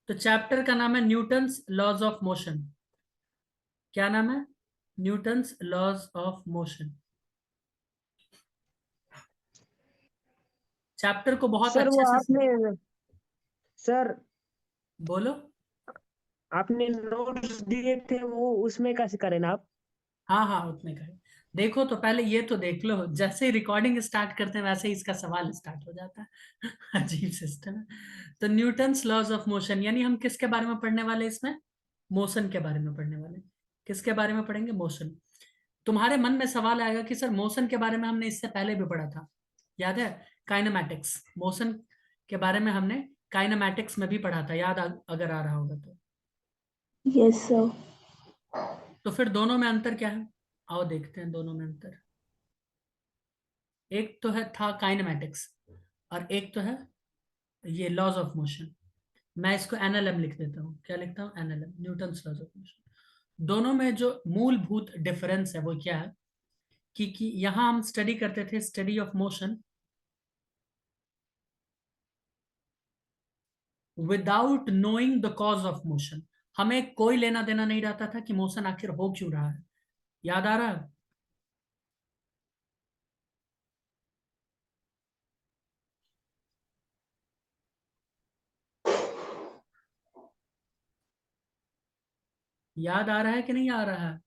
तो चैप्टर का नाम है न्यूटन्स लॉज ऑफ मोशन। क्या नाम है? Newton's laws of motion. Chapter को बहुत सर अच्छे वो से सर बोलो। आपने नोट्स दिए थे वो उसमें कैसे करें ना आप? हाँ हाँ, उतने का है। देखो तो पहले ये तो देख लो, जैसे ही रिकॉर्डिंग स्टार्ट करते हैं वैसे ही इसका सवाल स्टार्ट हो जाता है। अजीब सिस्टम है। तो न्यूटन्स लॉज ऑफ मोशन, यानी हम किसके बारे में पढ़ने वाले हैं इसमें? मोशन के बारे में पढ़ने वाले हैं। किसके बारे में पढ़ेंगे? मोशन। तुम्हारे मन में सवाल आएगा कि सर मोशन के बारे में हमने इससे पहले भी पढ़ा था, याद है? काइनेमैटिक्स, मोशन के बारे में हमने काइनेमैटिक्स में भी पढ़ा था, याद अगर आ रहा होगा तो। Yes sir. तो फिर दोनों में अंतर क्या है? आओ देखते हैं दोनों में अंतर। एक तो है था काइनेमैटिक्स, और एक तो है ये लॉज ऑफ मोशन। मैं इसको एनएलएम लिख देता हूँ। क्या लिखता हूँ? NLM, Newton's laws of motion. दोनों में जो मूलभूत डिफरेंस है वो क्या है कि यहां हम स्टडी करते थे study of motion without knowing the cause of motion. हमें कोई लेना देना नहीं रहता था कि मोशन आखिर हो क्यों रहा है। याद आ रहा है? याद आ रहा है कि नहीं आ रहा है?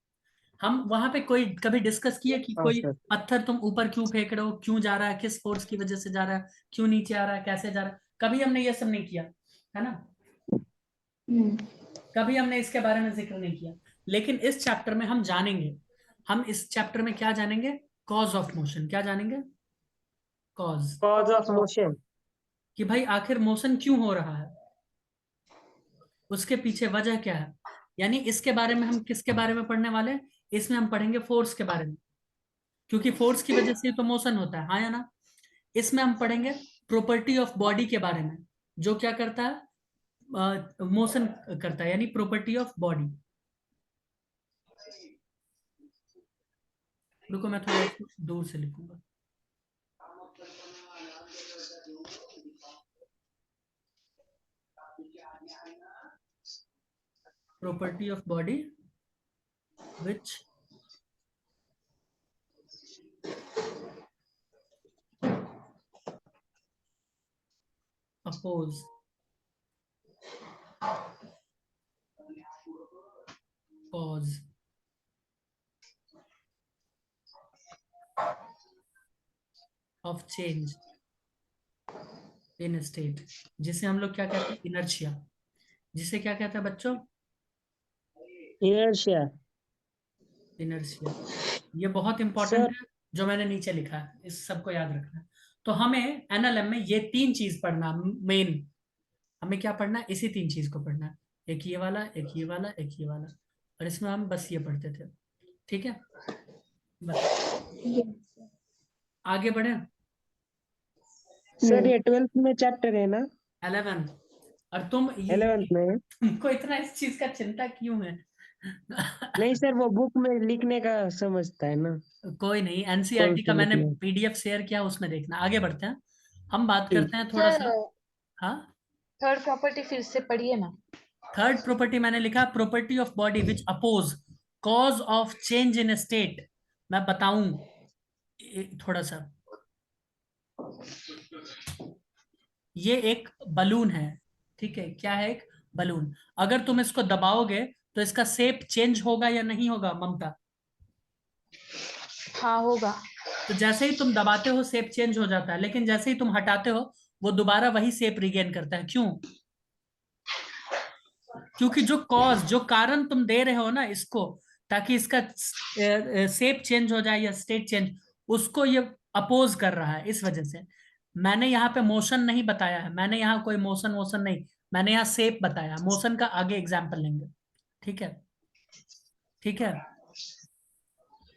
हम वहां पे कोई कभी डिस्कस किए कि हाँ कोई सर। पत्थर तुम ऊपर क्यों फेंक रहे हो, क्यों जा रहा है, किस फोर्स की वजह से जा रहा है, क्यों नीचे आ रहा है, कैसे जा रहा है? कभी हमने ये सब नहीं किया, है ना? कभी हमने इसके बारे में जिक्र नहीं किया। लेकिन इस चैप्टर में हम जानेंगे। हम इस चैप्टर में क्या जानेंगे? Cause of motion. क्या जानेंगे? कॉज। Cause of motion. कि भाई आखिर मोशन क्यों हो रहा है, उसके पीछे वजह क्या है। यानी इसके बारे में हम किसके बारे में पढ़ने वाले हैं? इसमें हम पढ़ेंगे फोर्स के बारे में, क्योंकि फोर्स की वजह से ही तो मोशन होता है, हाँ या ना? इसमें हम पढ़ेंगे प्रॉपर्टी ऑफ बॉडी के बारे में, जो क्या करता है? मोशन करता है, यानी प्रॉपर्टी ऑफ बॉडी। रुको मैं थोड़ा इसको दूर से लिखूंगा। Property of body which oppose cause of change in state, जिसे हम लोग क्या कहते हैं? इनर्शिया। जिसे क्या कहते हैं बच्चों? इनर्शिया। इनर्शिया। ये बहुत इंपॉर्टेंट सर है जो मैंने नीचे लिखा है, इस सबको याद रखना है। तो हमें एनएलएम में ये तीन चीज पढ़ना मेन। हमें क्या पढ़ना है? इसी तीन चीज को पढ़ना है। एक ये वाला, एक ये वाला, एक ये वाला। और इसमें हम बस ये पढ़ते थे। ठीक है, बस। आगे बढ़े। सर ये 12th में चैप्टर है ना? 11। और तुम 11th में? तुमको इतना इस चीज का चिंता क्यों है? नहीं सर वो बुक में लिखने का समझता है ना। कोई नहीं, कौन एनसीईआरटी का से मैंने लिखना? पीडीएफ शेयर किया, उसमें देखना। आगे बढ़ते हैं, हम बात ठीक। करते हैं थोड़ा सर सा। हाँ, थर्ड प्रॉपर्टी फिर से पढ़िए ना। थर्ड प्रॉपर्टी मैंने लिखा property of body which oppose cause of change in state. मैं बताऊं थोड़ा सा। ये एक बलून है, ठीक है? क्या है? एक बलून। अगर तुम इसको दबाओगे तो इसका शेप चेंज होगा या नहीं होगा ममता? हाँ होगा। तो जैसे ही तुम दबाते हो शेप चेंज हो जाता है, लेकिन जैसे ही तुम हटाते हो वो दोबारा वही शेप रिगेन करता है। क्यों? क्योंकि जो कॉज, जो कारण तुम दे रहे हो ना इसको, ताकि इसका शेप चेंज हो जाए या स्टेट चेंज, उसको ये अपोज कर रहा है, इस वजह से। मैंने यहाँ पे मोशन नहीं बताया है, मैंने यहाँ कोई मोशन वोशन नहीं, मैंने यहाँ शेप बताया। मोशन का आगे एग्जाम्पल लेंगे। ठीक है? ठीक है,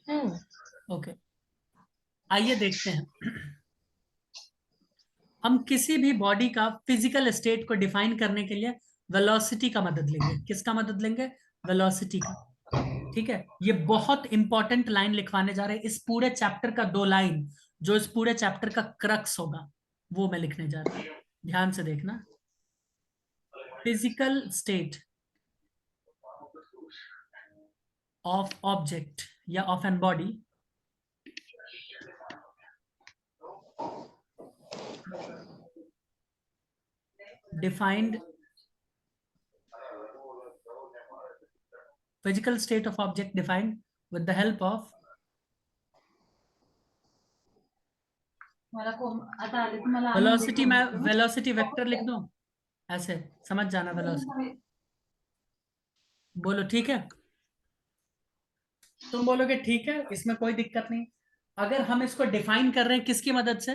हम्म। ओके। आइए देखते हैं। हम किसी भी बॉडी का फिजिकल स्टेट को डिफाइन करने के लिए वेलोसिटी का मदद लेंगे। किसका मदद लेंगे? वेलोसिटी का। ठीक है, ये बहुत इंपॉर्टेंट लाइन लिखवाने जा रहे हैं। इस पूरे चैप्टर का दो लाइन, जो इस पूरे चैप्टर का क्रक्स होगा, वो मैं लिखने जा रहा हूं। ध्यान से देखना। फिजिकल स्टेट ऑफ ऑब्जेक्ट या of an body defined physical state of object defined with the help of velocity. मैं velocity vector लिख दूं, ऐसे समझ जाना velocity. बोलो ठीक है, तुम बोलोगे ठीक है, इसमें कोई दिक्कत नहीं. अगर हम इसको डिफाइन कर रहे हैं किसकी मदद से,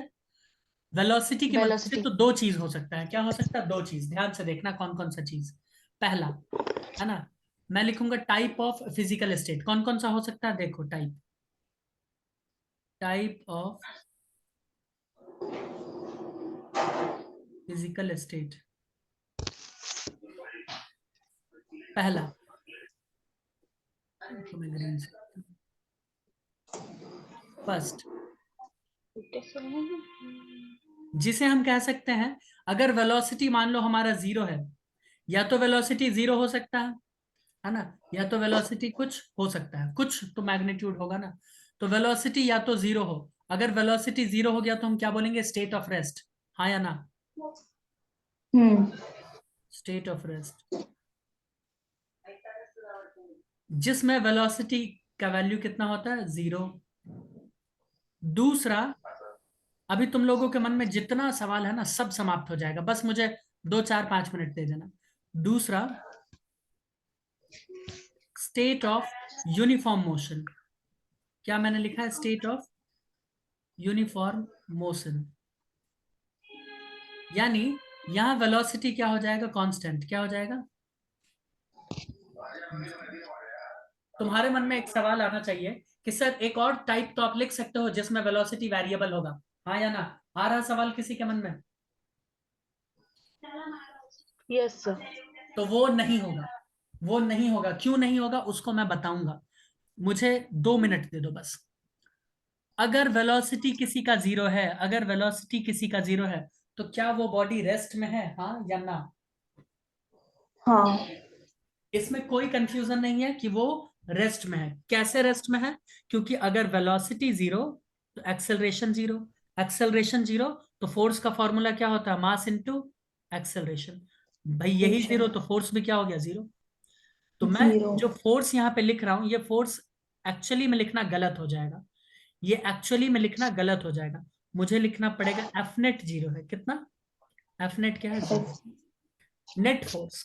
वेलोसिटी की मदद से, Velocity. तो दो चीज हो सकता है. क्या हो सकता है? दो चीज. ध्यान से देखना कौन कौन सा चीज. पहला है ना, मैं लिखूंगा टाइप ऑफ फिजिकल स्टेट. कौन कौन सा हो सकता है? देखो, टाइप ऑफ फिजिकल स्टेट. पहला फर्स्ट, जिसे हम कह सकते हैं, अगर वेलोसिटी मान लो हमारा 0 है, या तो वेलोसिटी 0 हो सकता है ना, या तो वेलोसिटी कुछ हो सकता है, कुछ तो मैग्नीट्यूड होगा ना. तो वेलोसिटी या तो 0 हो. अगर वेलोसिटी 0 हो गया तो हम क्या बोलेंगे? State of rest. हाँ या ना? स्टेट ऑफ रेस्ट, जिसमें वेलोसिटी का वैल्यू कितना होता है? 0. दूसरा, अभी तुम लोगों के मन में जितना सवाल है ना, सब समाप्त हो जाएगा, बस मुझे 2 4 5 मिनट दे देना. दूसरा, स्टेट ऑफ यूनिफॉर्म मोशन. क्या मैंने लिखा है? State of uniform motion. यानी यहां वेलोसिटी क्या हो जाएगा? कांस्टेंट. क्या हो जाएगा? तुम्हारे मन में एक सवाल आना चाहिए कि सर एक और टाइप तो आप लिख सकते हो जिसमें वेलोसिटी वेरिएबल होगा. हाँ या ना? आ रहा सवाल किसी के मन में? Yes, sir. तो वो नहीं होगा. वो नहीं होगा. क्यों नहीं होगा उसको मैं बताऊंगा. मुझे 2 मिनट दे दो बस. अगर वेलोसिटी किसी का 0 है, अगर वेलोसिटी किसी का 0 है, तो क्या वो बॉडी रेस्ट में है? हाँ या ना? हाँ. इसमें कोई कंफ्यूजन नहीं है कि वो रेस्ट में है. कैसे रेस्ट में है? क्योंकि अगर वेलोसिटी 0 तो एक्सेलरेशन 0, एक्सेलरेशन 0 तो फोर्स का फॉर्मूला क्या होता है? मास इनटू एक्सेलरेशन. भाई यही 0 तो फोर्स भी क्या हो गया? 0. तो मैं जो फोर्स यहाँ पे लिख रहा हूं, ये फोर्स एक्चुअली में लिखना गलत हो जाएगा. ये एक्चुअली में लिखना गलत हो जाएगा. मुझे लिखना पड़ेगा एफ नेट 0 है. कितना? एफ नेट क्या है? 0. नेट फोर्स,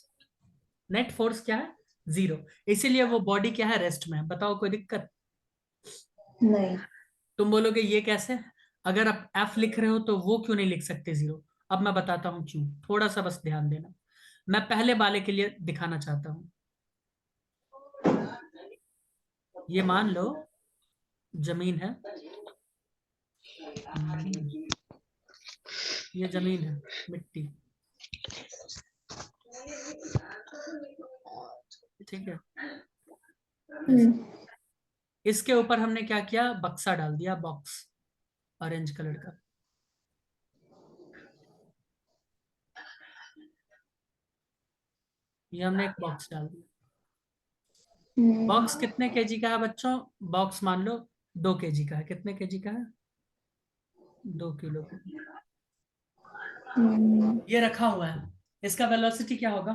नेट फोर्स क्या है? 0. इसीलिए वो बॉडी क्या है? रेस्ट में है. बताओ कोई दिक्कत? नहीं. तुम बोलोगे ये कैसे? अगर आप एफ लिख रहे हो तो वो क्यों नहीं लिख सकते 0? अब मैं बताता हूं क्यों. थोड़ा सा बस ध्यान देना. मैं पहले वाले के लिए दिखाना चाहता हूं. ये मान लो जमीन है, ये जमीन है, मिट्टी. ठीक है. इसके ऊपर हमने क्या किया? बक्सा डाल दिया, बॉक्स, ऑरेंज कलर का. ये हमने एक बॉक्स डाल दिया. बॉक्स कितने केजी का है बच्चों? बॉक्स मान लो 2 केजी का है. कितने केजी का है? 2 किलो का. ये रखा हुआ है. इसका वेलोसिटी क्या होगा?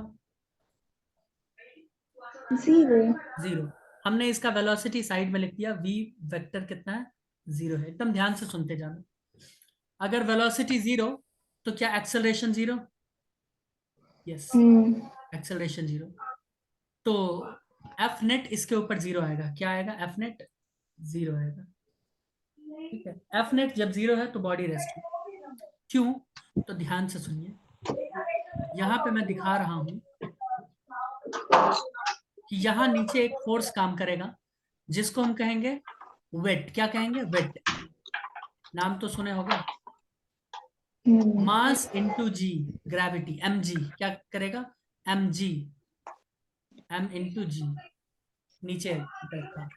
0. हमने इसका वेलोसिटी साइड में लिख दिया. वी वेक्टर कितना है? 0 है. एकदम ध्यान से सुनते जाना. अगर वेलोसिटी 0 तो क्या एक्सेलरेशन 0? Yes, acceleration 0. तो एफ नेट इसके ऊपर 0 आएगा. क्या आएगा? एफ नेट 0 आएगा. ठीक है. एफ नेट जब 0 है तो बॉडी रेस्ट में. क्यों? तो ध्यान से सुनिए. यहां पे मैं दिखा रहा हूं कि यहां नीचे एक फोर्स काम करेगा जिसको हम कहेंगे वेट. क्या कहेंगे? वेट. नाम तो सुने होगे. मास इंटू जी, ग्रेविटी, एम जी. क्या करेगा? एम जी, एम इंटू जी. नीचे बैठता.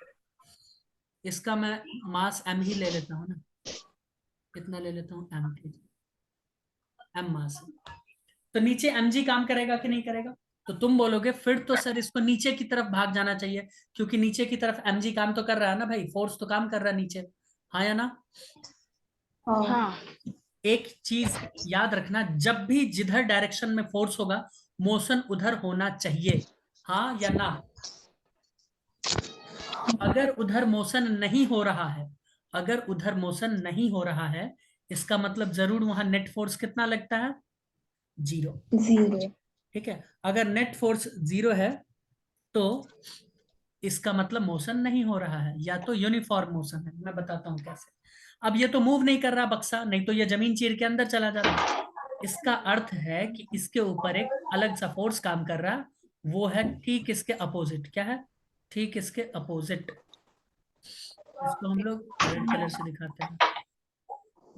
इसका मैं मास एम ही ले लेता हूं ना. कितना ले लेता हूं? एम के जी. एम मास. तो नीचे mg काम करेगा कि नहीं करेगा? तो तुम बोलोगे फिर तो सर इसको नीचे की तरफ भाग जाना चाहिए, क्योंकि नीचे की तरफ mg काम तो कर रहा है ना भाई, फोर्स तो काम कर रहा है नीचे, हाँ या ना? हाँ। एक चीज याद रखना, जब भी जिधर डायरेक्शन में फोर्स होगा मोशन उधर होना चाहिए, हाँ या ना? अगर उधर मोशन नहीं हो रहा है, अगर उधर मोशन नहीं हो रहा है, इसका मतलब जरूर वहां नेट फोर्स कितना लगता है? 0। 0। ठीक है, अगर नेट फोर्स 0 है तो इसका मतलब मोशन नहीं हो रहा है, या तो यूनिफॉर्म मोशन है। मैं बताता हूं कैसे। अब ये तो मूव नहीं कर रहा बक्सा, नहीं तो ये जमीन चीर के अंदर चला जाता। इसका अर्थ है कि इसके ऊपर एक अलग सा फोर्स काम कर रहा है, वो है ठीक इसके अपोजिट। क्या है? ठीक इसके अपोजिट। इसको हम लोग रेड कलर से दिखाते हैं,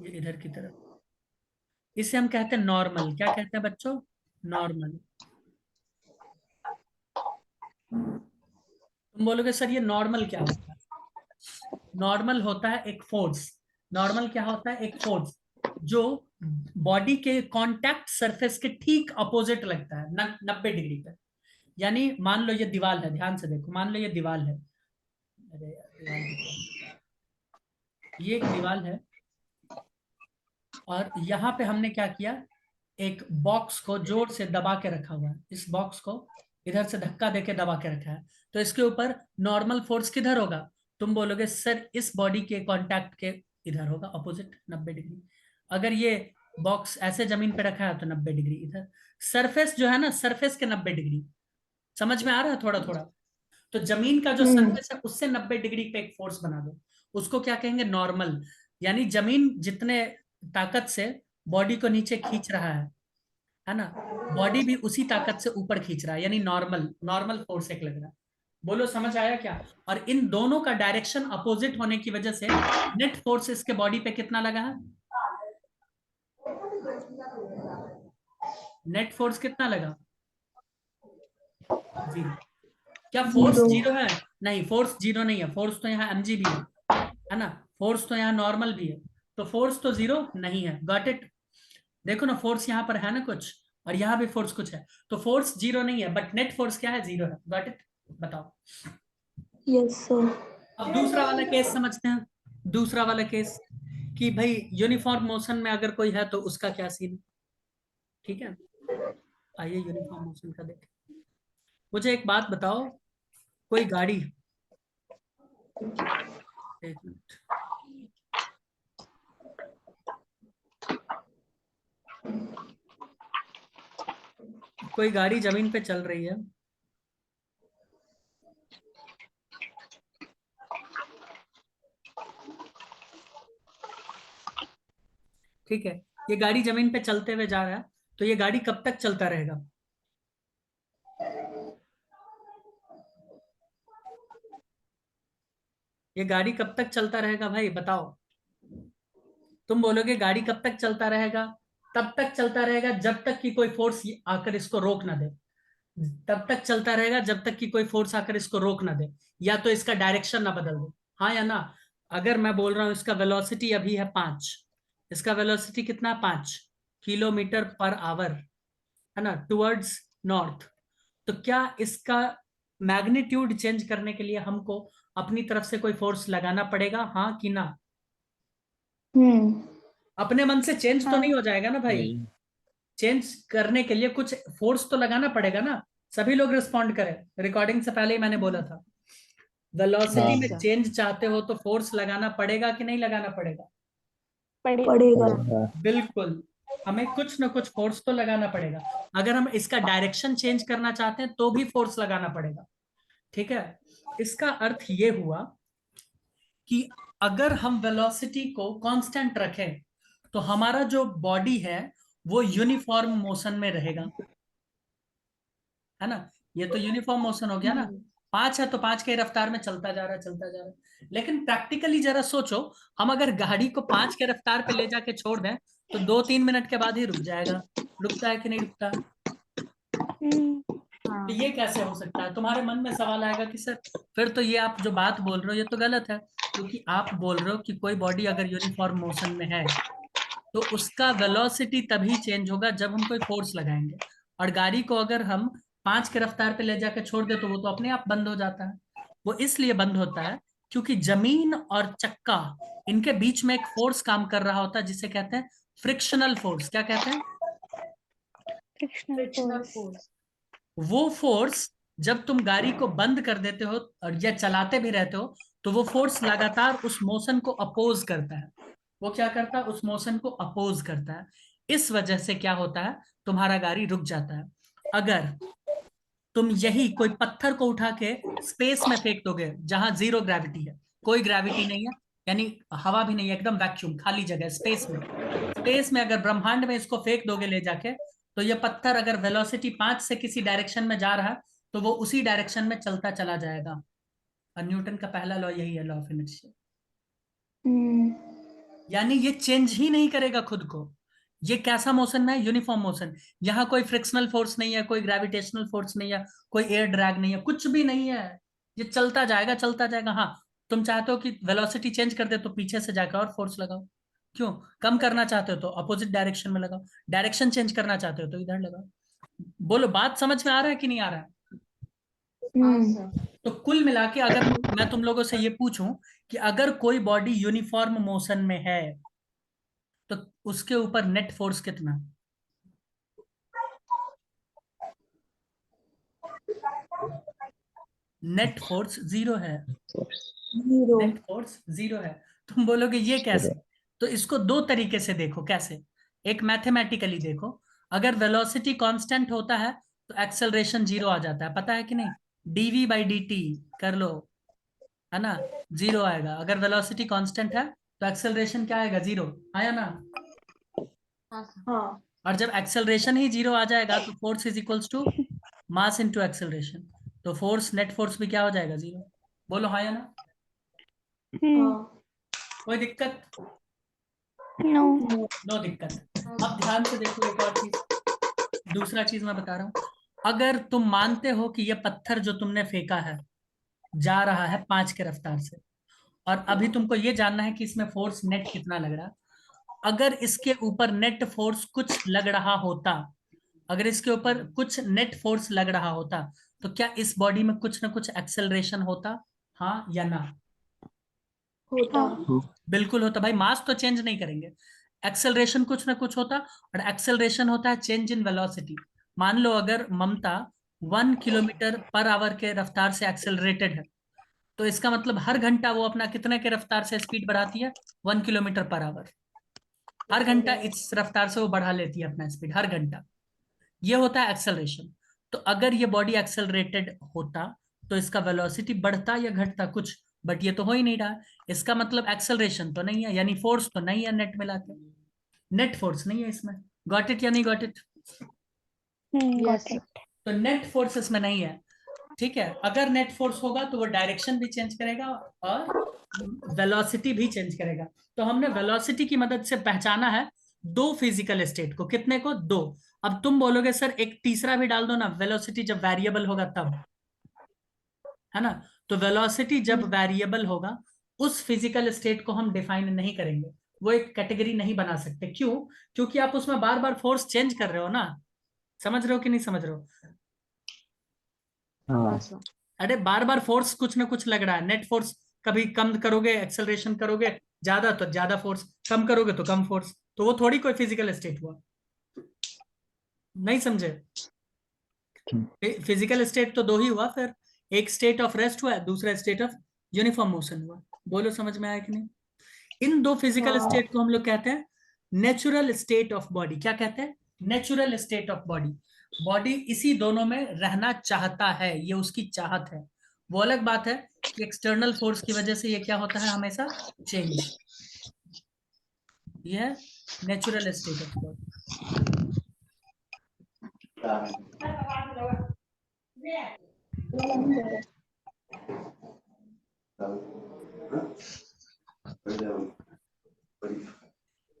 ये इधर की तरफ। इसे हम कहते हैं नॉर्मल। क्या कहते हैं बच्चों? नॉर्मल। तुम बोलोगे सर ये नॉर्मल क्या होता है? नॉर्मल होता है एक फोर्स। नॉर्मल क्या होता है? एक फोर्स जो बॉडी के कांटेक्ट सरफेस के ठीक अपोजिट लगता है, 90 डिग्री पे। यानी मान लो ये दीवार है, ध्यान से देखो, मान लो ये दीवार है। अरे यार, दीवार दिख रहा है। ये एक दीवार है और यहाँ पे हमने क्या किया, एक बॉक्स को जोर से दबा के रखा हुआ है। इस बॉक्स को इधर से धक्का देके दबा के रखा है, तो इसके ऊपर नॉर्मल फोर्स किधर होगा? तुम बोलोगे सर इस बॉडी के कांटेक्ट के इधर होगा, अपोजिट 90 डिग्री। अगर ये बॉक्स ऐसे जमीन पे रखा है तो 90 डिग्री इधर। सरफेस जो है ना, सरफेस के 90 डिग्री। समझ में आ रहा है थोड़ा थोड़ा? तो जमीन का जो सरफेस है उससे 90 डिग्री पे एक फोर्स बना दो, उसको क्या कहेंगे? नॉर्मल। यानी जमीन जितने ताकत से बॉडी को नीचे खींच रहा है ना, बॉडी भी उसी ताकत से ऊपर खींच रहा है, यानी नॉर्मल। नॉर्मल फोर्स एक लग रहा है। बोलो समझ आया क्या? और इन दोनों का डायरेक्शन अपोजिट होने की वजह से नेट फोर्स इसके बॉडी पे कितना लगा है? नेट फोर्स कितना लगा? 0। क्या फोर्स 0 है? नहीं, फोर्स 0 नहीं है। फोर्स तो यहाँ mg भी है ना, फोर्स तो यहाँ नॉर्मल भी है, तो फोर्स तो 0 नहीं है। Got it? देखो ना, फोर्स यहाँ पर है ना कुछ, और यहाँ भी फोर्स कुछ है, तो फोर्स 0 नहीं है, बट नेट फोर्स क्या है? 0 है। Got it? बताओ। Yes sir. अब दूसरा वाला केस समझते हैं। दूसरा वाला केस कि भाई यूनिफॉर्म मोशन में अगर कोई है तो उसका क्या सीन। ठीक है, आइए यूनिफॉर्म मोशन का देखें। मुझे एक बात बताओ, कोई गाड़ी, एक मिनट, कोई गाड़ी जमीन पे चल रही है, ठीक है, ये गाड़ी जमीन पे चलते हुए जा रहा है, तो ये गाड़ी कब तक चलता रहेगा? ये गाड़ी कब तक चलता रहेगा भाई बताओ? तुम बोलोगे गाड़ी कब तक चलता रहेगा? तब तक चलता रहेगा जब तक कि कोई फोर्स आकर इसको रोक ना दे। तब तक चलता रहेगा जब तक कि कोई फोर्स आकर इसको रोक ना दे, या तो इसका डायरेक्शन ना बदल दे, हाँ या ना? अगर मैं बोल रहा हूं इसका वेलोसिटी अभी है 5, इसका वेलोसिटी कितना? 5 किलोमीटर पर आवर, है ना, टुवर्ड्स नॉर्थ। तो क्या इसका मैग्नीट्यूड चेंज करने के लिए हमको अपनी तरफ से कोई फोर्स लगाना पड़ेगा, हाँ कि ना? अपने मन से चेंज तो नहीं हो जाएगा ना भाई। चेंज करने के लिए कुछ फोर्स तो लगाना पड़ेगा ना। सभी लोग रिस्पॉन्ड करें, रिकॉर्डिंग से पहले ही मैंने बोला था, वेलोसिटी में चेंज चाहते हो तो फोर्स लगाना पड़ेगा कि नहीं लगाना पड़ेगा? पड़ेगा। बिल्कुल, हमें कुछ ना कुछ फोर्स तो लगाना पड़ेगा। अगर हम इसका डायरेक्शन चेंज करना चाहते हैं तो भी फोर्स लगाना पड़ेगा। ठीक है, इसका अर्थ ये हुआ कि अगर हम वेलोसिटी को कांस्टेंट रखें तो हमारा जो बॉडी है वो यूनिफॉर्म मोशन में रहेगा, है ना? ये तो यूनिफॉर्म मोशन हो गया ना। 5 है तो 5 के रफ्तार में चलता जा रहा है, चलता जा रहा है। लेकिन प्रैक्टिकली जरा सोचो, हम अगर गाड़ी को 5 के रफ्तार पे ले जाके छोड़ दें तो 2-3 मिनट के बाद ही रुक जाएगा। रुकता है कि नहीं रुकता? तो ये कैसे हो सकता है? तुम्हारे मन में सवाल आएगा कि सर फिर तो ये आप जो बात बोल रहे हो ये तो गलत है, क्योंकि आप बोल रहे हो कि कोई बॉडी अगर यूनिफॉर्म मोशन में है तो उसका वेलोसिटी तभी चेंज होगा जब हम कोई फोर्स लगाएंगे। और गाड़ी को अगर हम 5 के रफ्तार पे ले जाकर छोड़ दे तो वो तो अपने आप बंद हो जाता है। वो इसलिए बंद होता है क्योंकि जमीन और चक्का, इनके बीच में एक फोर्स काम कर रहा होता है जिसे कहते हैं फ्रिक्शनल फोर्स। क्या कहते हैं? Frictional force. वो फोर्स जब तुम गाड़ी को बंद कर देते हो और या चलाते भी रहते हो तो वो फोर्स लगातार उस मोशन को अपोज करता है। वो क्या करता है? उस मोशन को अपोज करता है। इस वजह से क्या होता है, तुम्हारा गाड़ी रुक जाता है। अगर तुम यही कोई पत्थर को उठा के स्पेस में फेंक दोगे जहां जीरो ग्रेविटी है, कोई ग्रेविटी नहीं है, यानी हवा भी नहीं है, एकदम वैक्यूम खाली जगह स्पेस में, स्पेस में अगर ब्रह्मांड में इसको फेंक दोगे ले जाके, तो ये पत्थर अगर वेलोसिटी 5 से किसी डायरेक्शन में जा रहा है तो वो उसी डायरेक्शन में चलता चला जाएगा। और न्यूटन का पहला लॉ यही है, लॉ ऑफ इनर्शिया। यानी ये चेंज ही नहीं करेगा खुद को। ये कैसा मोशन में है? Uniform motion. यहाँ कोई फ्रिक्शनल फोर्स नहीं है, कोई ग्रेविटेशनल फोर्स नहीं है, कोई एयर ड्रैग नहीं है, कुछ भी नहीं है। ये चलता जाएगा चलता जाएगा। हाँ, तुम चाहते हो कि वेलोसिटी चेंज कर दे तो पीछे से जाकर और फोर्स लगाओ। क्यों? कम करना चाहते हो तो अपोजिट डायरेक्शन में लगाओ, डायरेक्शन चेंज करना चाहते हो तो इधर लगाओ। बोलो, बात समझ में आ रहा है कि नहीं आ रहा है? तो कुल मिला के अगर मैं तुम लोगों से ये पूछूं कि अगर कोई बॉडी यूनिफॉर्म मोशन में है तो उसके ऊपर नेट फोर्स कितना? नेट फोर्स जीरो है। नेट फोर्स जीरो है। तुम बोलोगे ये कैसे? तो इसको दो तरीके से देखो। कैसे? एक मैथमेटिकली देखो। अगर वेलोसिटी कांस्टेंट होता है तो एक्सेलरेशन जीरो आ जाता है, पता है कि नहीं? डीवी बाई डी टी कर लो, है ना, जीरो आएगा। अगर वेलोसिटी कांस्टेंट है तो एक्सेलरेशन क्या आएगा? जीरो। आया ना? हाँ। और जब एक्सेलरेशन ही जीरो आ जाएगा तो force is equals to mass into acceleration. तो फोर्स, नेट फोर्स भी क्या हो जाएगा? जीरो। बोलो हाँ या ना? हाँ। कोई दिक्कत? नो। नो दिक्कत। अब ध्यान से देखो एक और चीज, दूसरा चीज मैं बता रहा हूं। अगर तुम मानते हो कि यह पत्थर जो तुमने फेंका है जा रहा है 5 के रफ्तार से, और अभी तुमको ये जानना है कि इसमें फोर्स नेट कितना लग रहा है। अगर इसके ऊपर नेट फोर्स कुछ लग रहा होता, अगर इसके ऊपर कुछ नेट फोर्स लग रहा होता तो क्या इस बॉडी में कुछ ना कुछ एक्सेलरेशन होता? हाँ या ना? होता। बिल्कुल होता भाई। मास तो चेंज नहीं करेंगे, एक्सेलरेशन कुछ ना कुछ होता। और एक्सेलरेशन होता है चेंज इन वेलोसिटी। मान लो अगर ममता 1 किलोमीटर पर आवर के रफ्तार से एक्सेलरेटेड है, तो इसका मतलब हर घंटा वो अपना कितने के रफ्तार से स्पीड बढ़ाती है? 1 किलोमीटर पर आवर। हर घंटा इस रफ्तार से वो बढ़ा लेती है अपना स्पीड, हर घंटा। ये होता है एक्सेलरेशन। तो अगर ये बॉडी एक्सेलरेटेड होता तो इसका वेलोसिटी बढ़ता या घटता कुछ, बट ये तो हो ही नहीं रहा। इसका मतलब एक्सेलरेशन तो नहीं है, यानी फोर्स तो नहीं है नेट मिला के। नेट फोर्स नहीं है इसमें। गॉट इट या नहीं गॉट इट? Got it. तो नेट फोर्स इसमें नहीं है। ठीक है, अगर नेट फोर्स होगा तो वो डायरेक्शन भी चेंज करेगा और वेलोसिटी भी चेंज करेगा। तो हमने वेलोसिटी की मदद से पहचाना है दो फिजिकल स्टेट को। कितने को? दो। अब तुम बोलोगे सर एक तीसरा भी डाल दो ना, वेलोसिटी जब वेरिएबल होगा तब, है ना? तो वेलोसिटी जब वेरिएबल होगा उस फिजिकल स्टेट को हम डिफाइन नहीं करेंगे, वो एक कैटेगरी नहीं बना सकते। क्यों? क्योंकि आप उसमें बार बार फोर्स चेंज कर रहे हो ना। समझ रहे हो कि नहीं समझ रहे हो? हाँ। अरे बार बार फोर्स कुछ ना कुछ लग रहा है। नेट फोर्स कभी कम करोगे, एक्सेलरेशन करोगे ज्यादा तो ज्यादा फोर्स, कम करोगे तो कम फोर्स, तो वो थोड़ी कोई फिजिकल स्टेट हुआ। नहीं समझे? फिजिकल स्टेट तो दो ही हुआ फिर, एक स्टेट ऑफ रेस्ट हुआ, दूसरा स्टेट ऑफ यूनिफॉर्म मोशन हुआ। बोलो समझ में आया कि नहीं? इन दो फिजिकल स्टेट को हम लोग कहते हैं नेचुरल स्टेट ऑफ बॉडी। क्या कहते हैं? Natural state of body. Body इसी दोनों में रहना चाहता है, ये उसकी चाहत है। वो अलग बात है कि एक्सटर्नल फोर्स की वजह से ये क्या होता है हमेशा? चेंज। ये है नेचुरल स्टेट ऑफ बॉडी।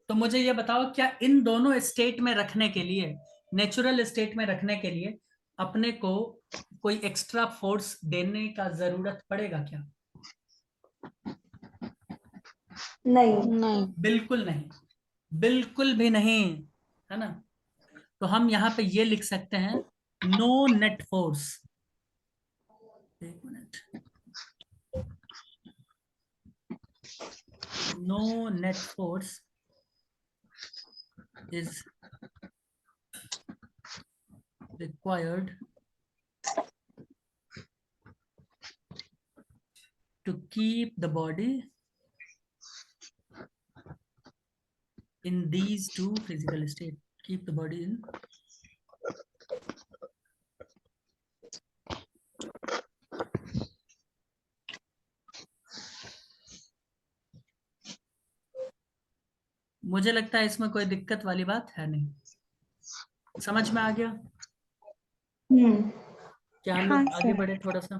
तो मुझे ये बताओ, क्या इन दोनों स्टेट में रखने के लिए, नेचुरल स्टेट में रखने के लिए अपने को कोई एक्स्ट्रा फोर्स देने का जरूरत पड़ेगा क्या? नहीं। बिल्कुल नहीं। बिल्कुल भी नहीं, है ना। तो हम यहाँ पे ये लिख सकते हैं, नो नेट फोर्स। एक minute, no net force is required to keep the body in these two physical state. Keep the body in मुझे लगता है इसमें कोई दिक्कत वाली बात है नहीं, समझ में आ गया। क्या हम हाँ लोग आगे सर। बढ़े थोड़ा सा?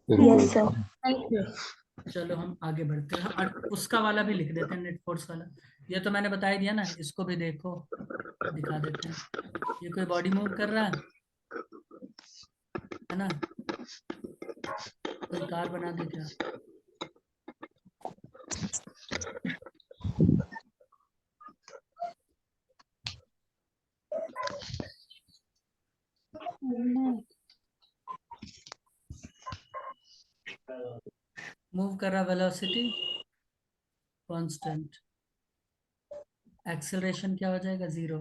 Yes sir. चलो हम आगे बढ़ते हैं, और उसका वाला भी लिख देते हैं, नेट फोर्स वाला। ये तो मैंने बता ही दिया ना, इसको भी देखो, दिखा देते हैं। ये कोई बॉडी मूव कर रहा है ना, कोई कार बना दे क्या? मूव कर रहा, वेलोसिटी कांस्टेंट, एक्सेलरेशन क्या हो जाएगा? 0।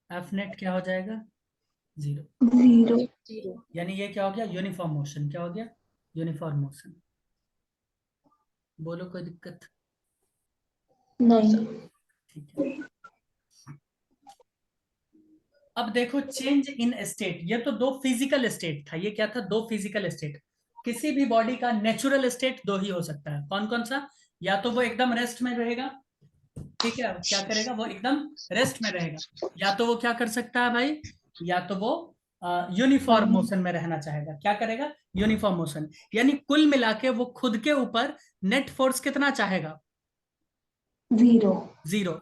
एफ नेट क्या हो जाएगा? 0। 0। यानी ये क्या हो गया? Uniform motion. क्या हो गया? Uniform motion. बोलो कोई दिक्कत? नहीं। ठीक है। अब देखो, चेंज इन स्टेट, ये तो दो फिजिकल स्टेट था। ये क्या था? दो फिजिकल स्टेट। किसी भी बॉडी का नेचुरल स्टेट दो ही हो सकता है। कौन कौन सा? या तो वो एकदम रेस्ट में रहेगा, ठीक है, क्या करेगा? वो एकदम रेस्ट में रहेगा। या तो वो क्या कर सकता है भाई? या तो वो यूनिफॉर्म मोशन में रहना चाहेगा। क्या करेगा? Uniform motion. यानी कुल मिला के वो खुद के ऊपर नेट फोर्स कितना चाहेगा? 0। 0।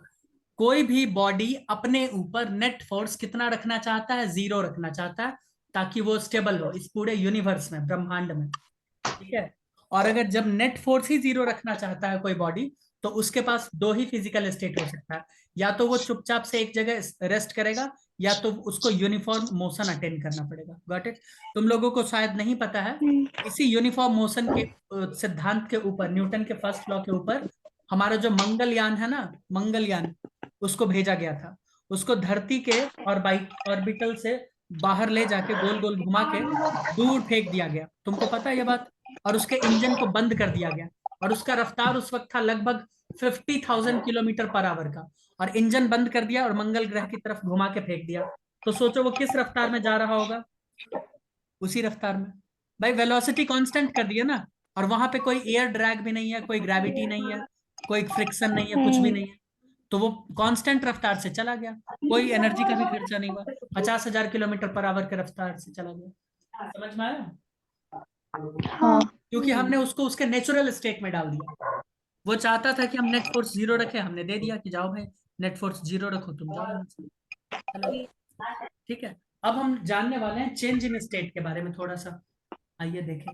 कोई भी बॉडी अपने ऊपर नेट फोर्स कितना रखना चाहता है? 0 रखना चाहता है, ताकि वो स्टेबल हो इस पूरे यूनिवर्स में, ब्रह्मांड में, ठीक है। और अगर जब नेट फोर्स ही 0 रखना चाहता है कोई बॉडी, तो उसके पास दो ही फिजिकल स्टेट हो सकता है। या तो वो चुपचाप से एक जगह रेस्ट करेगा, या तो उसको यूनिफॉर्म मोशन अटेंड करना पड़ेगा। Got it? तुम लोगों को शायद नहीं पता है, इसी यूनिफॉर्म मोशन के सिद्धांत के ऊपर, न्यूटन के फर्स्ट लॉ के ऊपर, हमारा जो मंगलयान है ना, मंगलयान, उसको भेजा गया था। उसको धरती के और ऑर्बिटल से बाहर ले जाके गोल गोल घुमा के दूर फेंक दिया गया। तुमको पता है ये बात? और उसके इंजन को बंद कर दिया गया, और उसका रफ्तार उस वक्त था लगभग 50,000 किलोमीटर पर आवर का। और इंजन बंद कर दिया और मंगल ग्रह की तरफ घुमा के फेंक दिया। तो सोचो वो किस रफ्तार में जा रहा होगा? उसी रफ्तार में। भाई वेलोसिटी कांस्टेंट कर दिया ना, और वहां पे कोई एयर ड्रैग भी नहीं है, कोई ग्रेविटी नहीं है, कोई फ्रिक्शन नहीं है, कुछ भी नहीं है। तो वो कांस्टेंट रफ्तार से चला गया, कोई एनर्जी का भी खर्चा नहीं हुआ, 50,000 किलोमीटर पर आवर के रफ्तार से चला गया। समझ में आया? हाँ। क्योंकि हमने उसको उसके नेचुरल स्टेट में डाल दिया। वो चाहता था कि हम नेट फोर्स 0 रखें, हमने दे दिया कि जाओ भाई, नेट फोर्स 0 रखो, तुम जाओ यहाँ से। चलो, ठीक है। अब हम जानने वाले हैं चेंज इन स्टेट के बारे में थोड़ा सा। आइए देखें।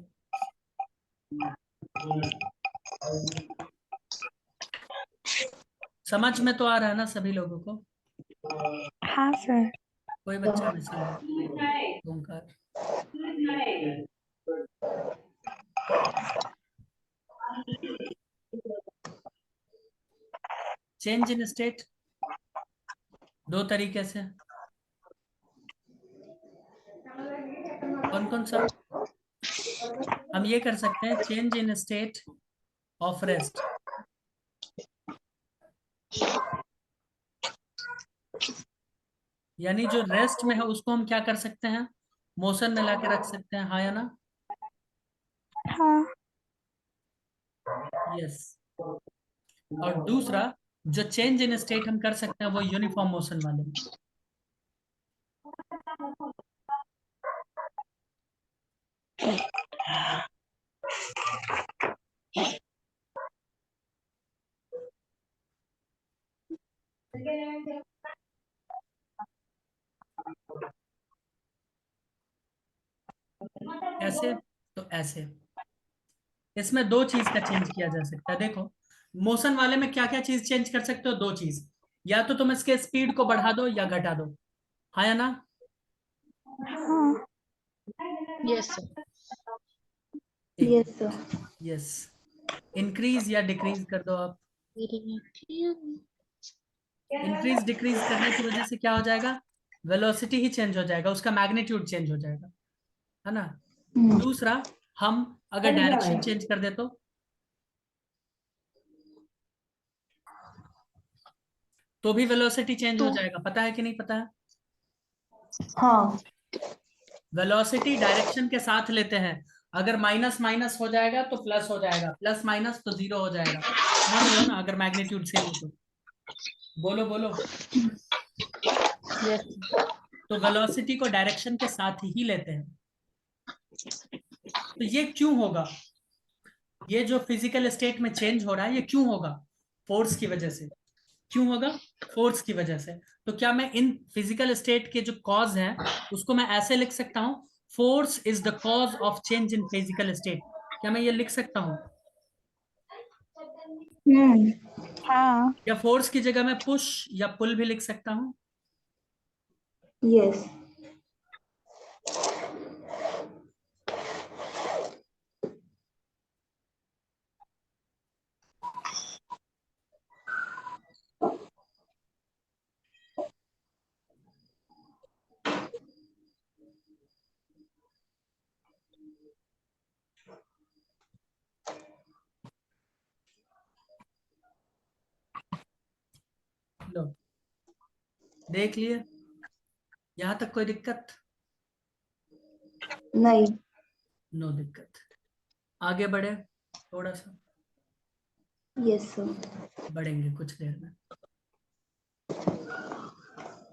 समझ में तो आ रहा है ना सभी लोगों को? हाँ सर। कोई बच्चा नहीं समझ? ओंकार, चेंज इन स्टेट दो तरीके से। कौन कौन सा? हम ये कर सकते हैं, change in state of rest. यानी जो रेस्ट में है उसको हम क्या कर सकते हैं? मोशन में लाके रख सकते हैं, हाँ या ना? हाँ। यस। और दूसरा जो चेंज इन स्टेट हम कर सकते हैं वो यूनिफॉर्म मोशन वाले। कैसे? तो ऐसे। इसमें दो चीज का चेंज किया जा सकता है। देखो, मोशन वाले में क्या क्या चीज चेंज कर सकते हो? दो चीज, या तो तुम इसके स्पीड को बढ़ा दो या घटा दो, हाँ या ना? हाँ। Yes, sir. Yes, sir. Yes. Increase या डिक्रीज कर दो आप। इंक्रीज डिक्रीज करने की वजह से क्या हो जाएगा? वेलोसिटी ही चेंज हो जाएगा, उसका मैग्नीट्यूड चेंज हो जाएगा, है ना? दूसरा, हम अगर डायरेक्शन चेंज कर दे तो भी वेलोसिटी चेंज हो जाएगा, पता है कि नहीं पता है? हाँ। वेलोसिटी डायरेक्शन के साथ लेते हैं, अगर माइनस माइनस हो जाएगा तो प्लस हो जाएगा, प्लस माइनस तो जीरो हो जाएगा, समझ रहे हो ना? अगर मैग्नीट्यूड सेम हो तो बोलो बोलो। Yes. तो वेलोसिटी को डायरेक्शन के साथ ही लेते हैं। तो ये क्यों होगा? ये जो फिजिकल स्टेट में चेंज हो रहा है ये क्यों होगा? फोर्स की वजह से। क्यों होगा? फोर्स की वजह से। तो क्या मैं इन फिजिकल स्टेट के जो कॉज है उसको मैं ऐसे लिख सकता हूं, force is the cause of change in physical state? क्या मैं ये लिख सकता हूं? हाँ। या फोर्स की जगह मैं पुश या पुल भी लिख सकता हूं? यस। लो, देख लिए? यहां तक कोई दिक्कत? नहीं। नो दिक्कत। आगे बढ़े थोड़ा सा, यस सर। बढ़ेंगे कुछ देर में।